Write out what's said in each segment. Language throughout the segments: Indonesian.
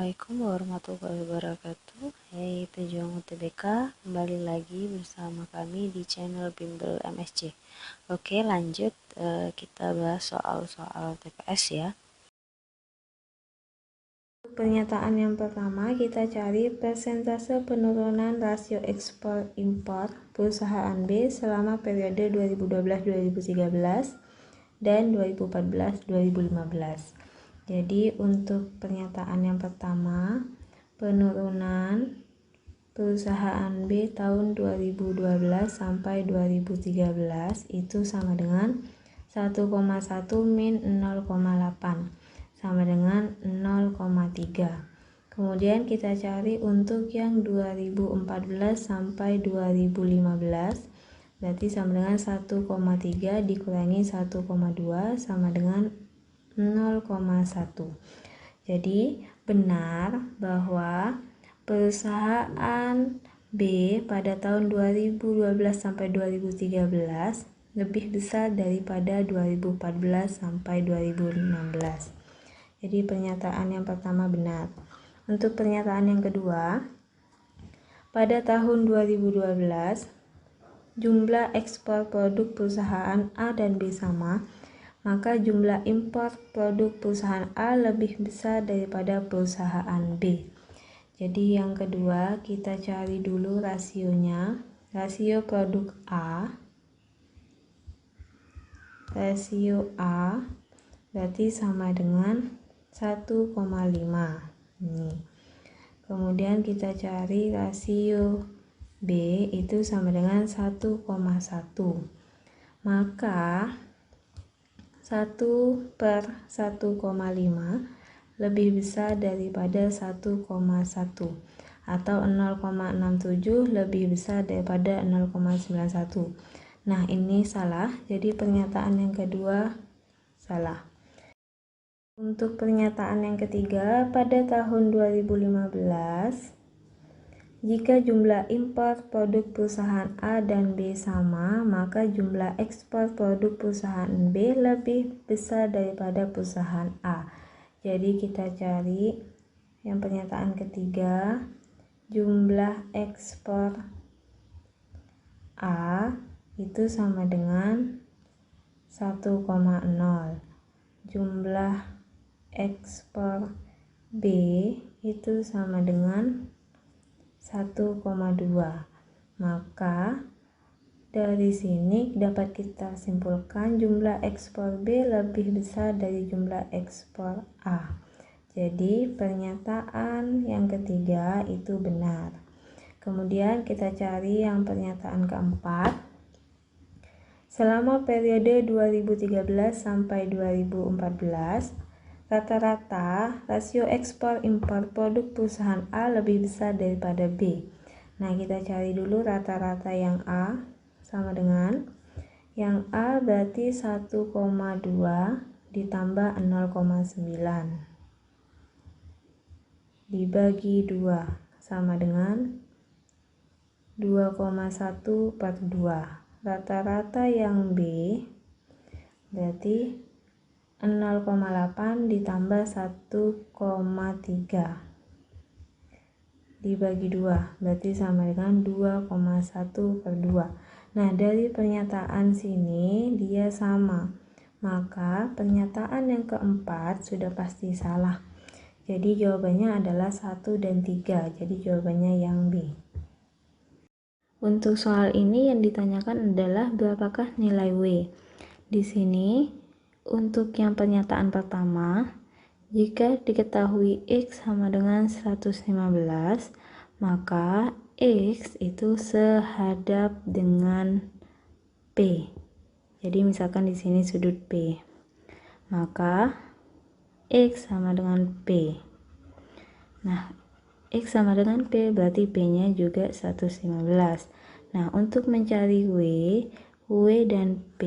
Assalamualaikum warahmatullahi wabarakatuh. Hai pejuang UTBK, kembali lagi bersama kami di channel Bimbel MSC. Oke, lanjut kita bahas soal-soal TPS ya. Pernyataan yang pertama, kita cari persentase penurunan rasio ekspor impor perusahaan B selama periode 2012-2013 dan 2014-2015. Jadi untuk pernyataan yang pertama, penurunan perusahaan B tahun 2012 sampai 2013 itu sama dengan 1,1 min 0,8 sama dengan 0,3. Kemudian kita cari untuk yang 2014 sampai 2015, berarti sama dengan 1,3 dikurangi 1,2 sama dengan 0,1. Jadi benar bahwa perusahaan B pada tahun 2012 sampai 2013 lebih besar daripada 2014 sampai 2016. Jadi pernyataan yang pertama benar. Untuk pernyataan yang kedua, pada tahun 2012 jumlah ekspor produk perusahaan A dan B sama, maka jumlah impor produk perusahaan A lebih besar daripada perusahaan B. Jadi yang kedua kita cari dulu rasionya. Rasio produk A, berarti sama dengan 1,5. Ini. Kemudian kita cari rasio B itu sama dengan 1,1. Maka 1/1,5 lebih besar daripada 1,1 atau 0,67 lebih besar daripada 0,91. Nah, ini salah. Jadi pernyataan yang kedua salah. Untuk pernyataan yang ketiga, pada tahun 2015 jika jumlah impor produk perusahaan A dan B sama, maka jumlah ekspor produk perusahaan B lebih besar daripada perusahaan A. Jadi kita cari yang pernyataan ketiga, jumlah ekspor A itu sama dengan 1,0. Jumlah ekspor B itu sama dengan 1,2. Maka dari sini dapat kita simpulkan jumlah ekspor B lebih besar dari jumlah ekspor A. Jadi pernyataan yang ketiga itu benar. Kemudian kita cari yang pernyataan keempat. Selama periode 2013 sampai 2014, rata-rata rasio ekspor impor produk perusahaan A lebih besar daripada B. Nah, kita cari dulu rata-rata yang A sama dengan yang A berarti 1,2 ditambah 0,9 dibagi 2 sama dengan 2,1/2. Rata-rata yang B berarti 0,8 ditambah 1,3 dibagi 2 berarti sama dengan 2,1/2. Nah, dari pernyataan sini dia sama, maka pernyataan yang keempat sudah pasti salah. Jadi jawabannya adalah 1 dan 3. Jadi jawabannya yang B. Untuk soal ini yang ditanyakan adalah berapakah nilai W. Di sini untuk yang pernyataan pertama, jika diketahui X sama dengan 115, maka X itu sehadap dengan P. Jadi misalkan di sini sudut P, maka X sama dengan P. Nah, X sama dengan P berarti P-nya juga 115. Nah, untuk mencari W dan P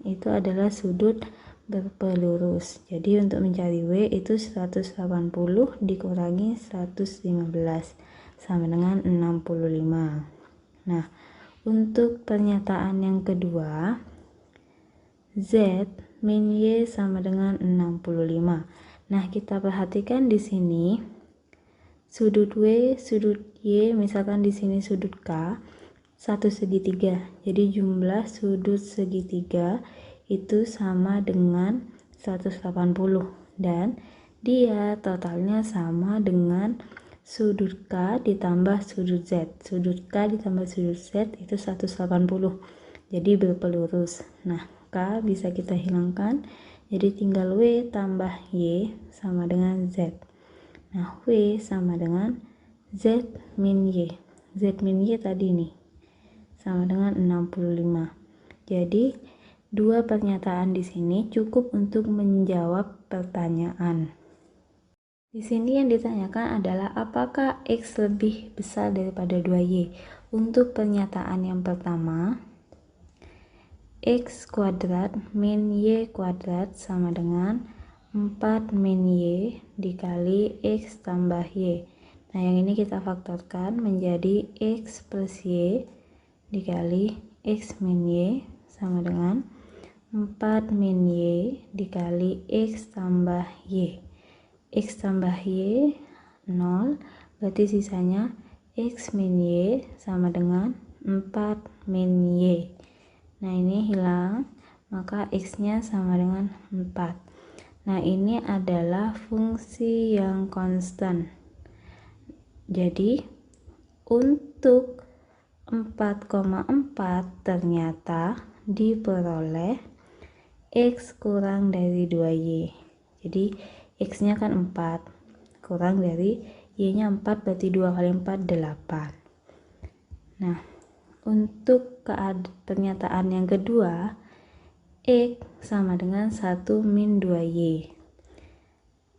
itu adalah sudut berpelurus. Jadi untuk mencari W itu 180 dikurangi 115 sama dengan 65. Nah, untuk pernyataan yang kedua, Z min Y sama dengan 65. Nah, kita perhatikan di sini sudut W, sudut Y, misalkan di sini sudut K, 1 segitiga. Jadi jumlah sudut segitiga itu sama dengan 180 dan dia totalnya sama dengan sudut K ditambah sudut Z. Sudut K ditambah sudut Z itu 180. Jadi berpelurus. Nah, K bisa kita hilangkan. Jadi tinggal W tambah Y sama dengan Z. Nah, W sama dengan Z min Y. Z min Y tadi nih sama dengan 65. Jadi, dua pernyataan di sini cukup untuk menjawab pertanyaan. Di sini yang ditanyakan adalah apakah X lebih besar daripada 2Y? Untuk pernyataan yang pertama, X kuadrat min Y kuadrat sama dengan 4 min Y dikali X tambah Y. Nah, yang ini kita faktorkan menjadi X plus Y dikali X min Y sama dengan 4 min Y dikali X tambah Y. X tambah Y 0, berarti sisanya X min Y sama dengan 4 min Y. Nah, ini hilang, maka X nya sama dengan 4. Nah, ini adalah fungsi yang konstan. Jadi untuk 4,4 ternyata diperoleh X kurang dari 2Y. Jadi X nya kan 4, kurang dari Y nya 4, berarti 2 kali 4 8. Nah, untuk pernyataan yang kedua, X sama dengan 1 min 2Y.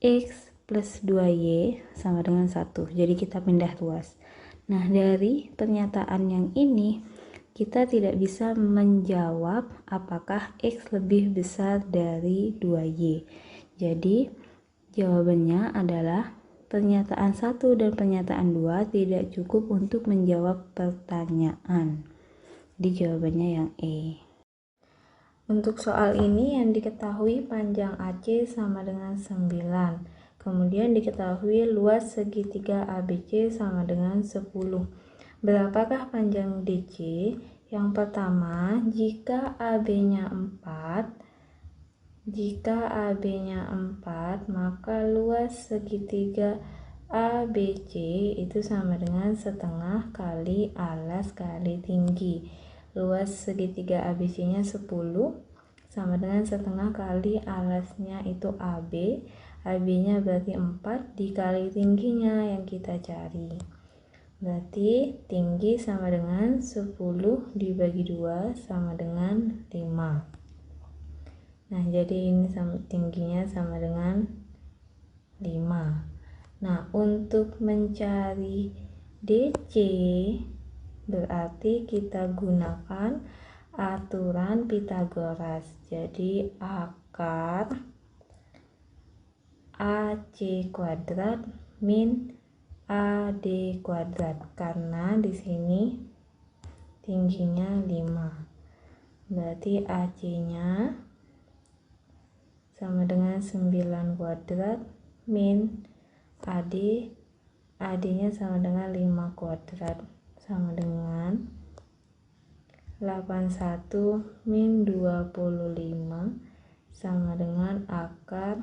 X plus 2Y sama dengan 1. Jadi kita pindah ruas. Nah, dari pernyataan yang ini, kita tidak bisa menjawab apakah X lebih besar dari 2Y. Jadi, jawabannya adalah pernyataan 1 dan pernyataan 2 tidak cukup untuk menjawab pertanyaan. Jadi, jawabannya yang E. Untuk soal ini yang diketahui panjang AC sama dengan 9. Kemudian diketahui luas segitiga ABC sama dengan 10. Berapakah panjang DC? Yang pertama, jika AB-nya 4, maka luas segitiga ABC itu sama dengan setengah kali alas kali tinggi. Luas segitiga ABC-nya 10 sama dengan setengah kali alasnya itu AB. AB-nya berarti 4 dikali tingginya yang kita cari. Berarti tinggi sama dengan 10 dibagi 2 sama dengan 5. Nah, jadi ini tingginya sama dengan 5. Nah, untuk mencari DC berarti kita gunakan aturan Pythagoras. Jadi akar AC kuadrat min AD kuadrat, karena di sini tingginya 5. Berarti AC-nya sama dengan 9 kuadrat min AD-nya sama dengan 5 kuadrat sama dengan 81 min 25 sama dengan akar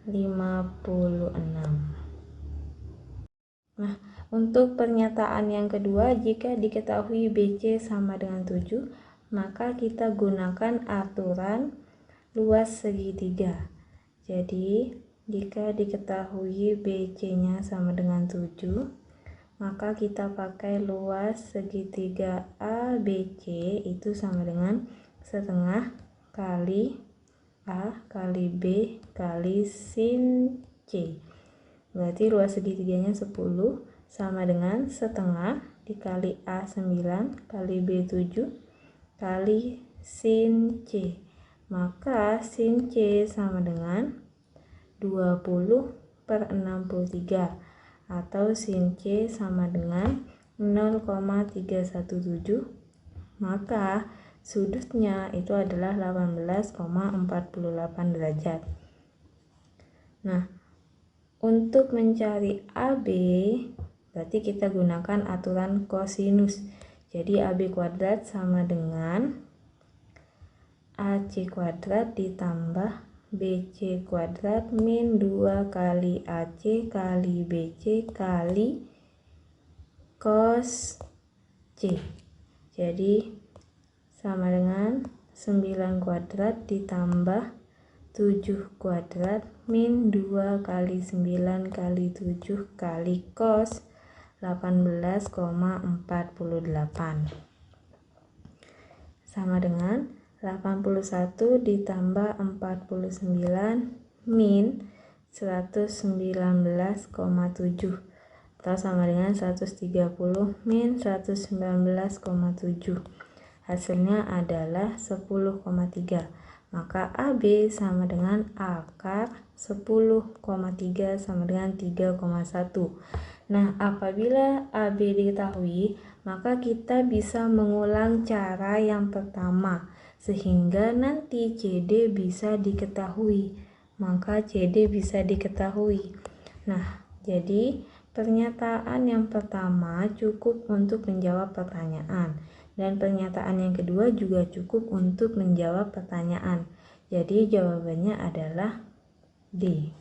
56. Nah, untuk pernyataan yang kedua, jika diketahui BC sama dengan 7, maka kita gunakan aturan luas segitiga. Jadi, jika diketahui BC-nya sama dengan 7, maka kita pakai luas segitiga ABC itu sama dengan setengah kali A kali B kali sin C. Berarti luas segitiganya 10 sama dengan setengah dikali A 9 kali B 7 kali sin C. Maka sin C sama dengan 20/63. Atau sin C sama dengan 0,317, maka sudutnya itu adalah 18,48 derajat. Nah, Untuk mencari AB, berarti kita gunakan aturan kosinus. Jadi AB kuadrat sama dengan AC kuadrat ditambah BC kuadrat min 2 kali AC kali BC kali cos C. Jadi sama dengan 9 kuadrat ditambah 7 kuadrat min 2 kali 9 kali 7 kali cos 18,48 sama dengan 81 ditambah 49 min 119,7 atau sama dengan 130 min 119,7. Hasilnya adalah 10,3. Maka AB sama dengan akar 10,3 sama dengan 3,1. Nah, apabila AB diketahui, maka kita bisa mengulang cara yang pertama sehingga nanti CD bisa diketahui. Maka CD bisa diketahui. Nah, jadi pernyataan yang pertama cukup untuk menjawab pertanyaan. Dan pernyataan yang kedua juga cukup untuk menjawab pertanyaan. Jadi jawabannya adalah D.